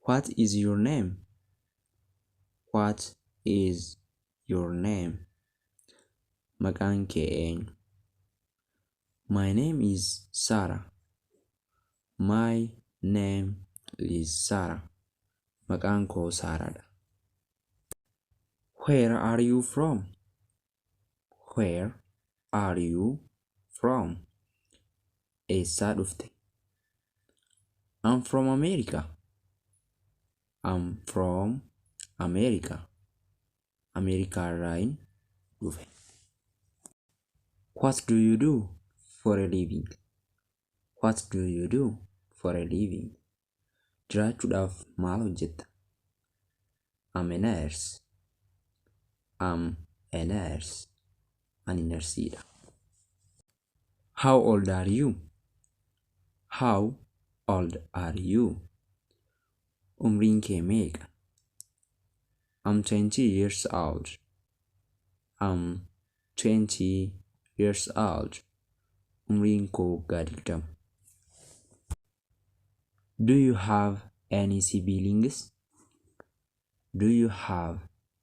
What is your name? What is your name? Maqaan kee eenyu? My name is Sarah. My name is Sarah. Maqaan koo Saaraadha. Where are you from? Where are you from? Eessaa dhufte? I'm from America. I'm from America. America irraan dhufe. What do you do for a living? What do you do for a living? Jiraachuudhaaf maal hojjetta? I'm a nurse. I'm a nurse. Ani narsiidha. How old are you? How old are you? Umriin kee meeqa? I'm 20 years old. I'm 20 years old. Umriin koo waggaa 20. Do you have any siblings? Do you have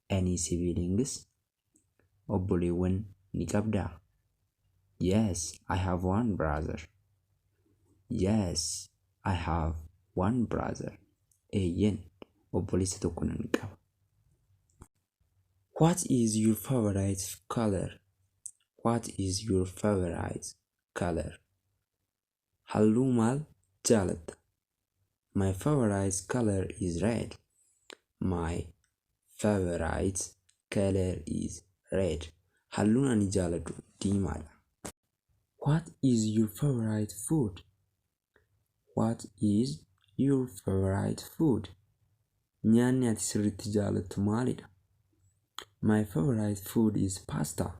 any siblings? Obboleewwan ni qabdaa? Yes, I have one brother. Yes, I have one brother. Eeyyen, obboleessa tokko nan qaba. What is your favorite color? What is your favorite color? Halluu maal jaalatta? My favorite color is red. My favorite color is red. Halluun ani jaaladhu diimaadha. What is your favorite food? What is your favorite food? Nyaanni ati sirriitti jaalattu maalidha? My favorite food is pasta.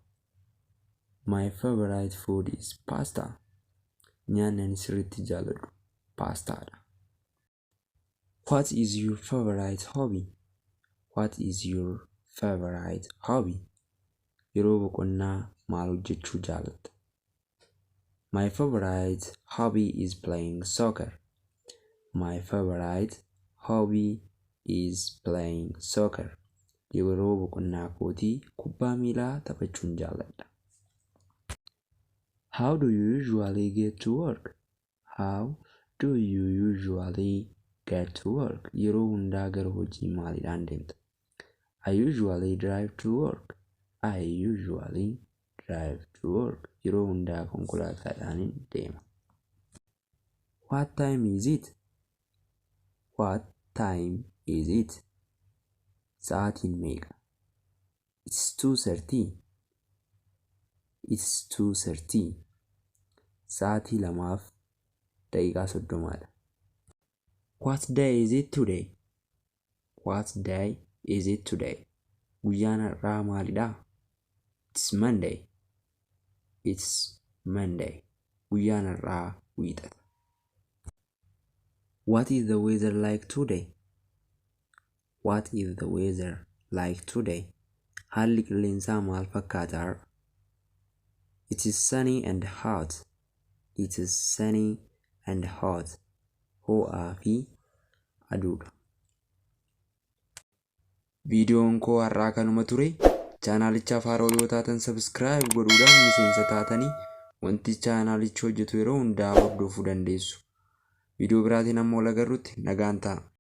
My favorite food is pasta. Nyaanni ani sirriitti jaaladhu pastaadha. What is your favorite hobby? What is your favorite hobby? Yeroo boqonnaa maal hojjechuu jaalatta? My favorite hobby is playing soccer. My favorite hobby is playing soccer. Yeroo boqonnaa kootii kubbaa miilaa taphachuun jaaladha. How do you usually get to work? How do you usually get to work? Yeroo hundaa gara hojii maaliidhaan deemta? I usually drive to work. I usually drive to work. Yeroo hundaa konkolaataadhaan deema. What time is it? What time is it? Sa'aatiin meeqa? It's 2:30. It's 2:30. Sa'aatii 2:30. What day is it today? What day is it today? Guyyaan har'aa maalidha? It's Monday. It's Monday. Guyyaan har'aa wiixata. What is the weather like today? What is the weather like today? Haalli qilleensaa maal fakkaata har'a? It is sunny and hot. It is sunny and hot. Ho'aa fi aduudha. Viidiyoon koo har'aa kanuma ture. Chaanaalichaaf haaraa yoo taatan subscribe godhuudhaan miseensa taatanii wanti chaanaalichi hojjetu yeroo hundaa hordofuu dandeessu. Viidiyoo biraatiin ammoo wal agarruutti nagaan ta'a.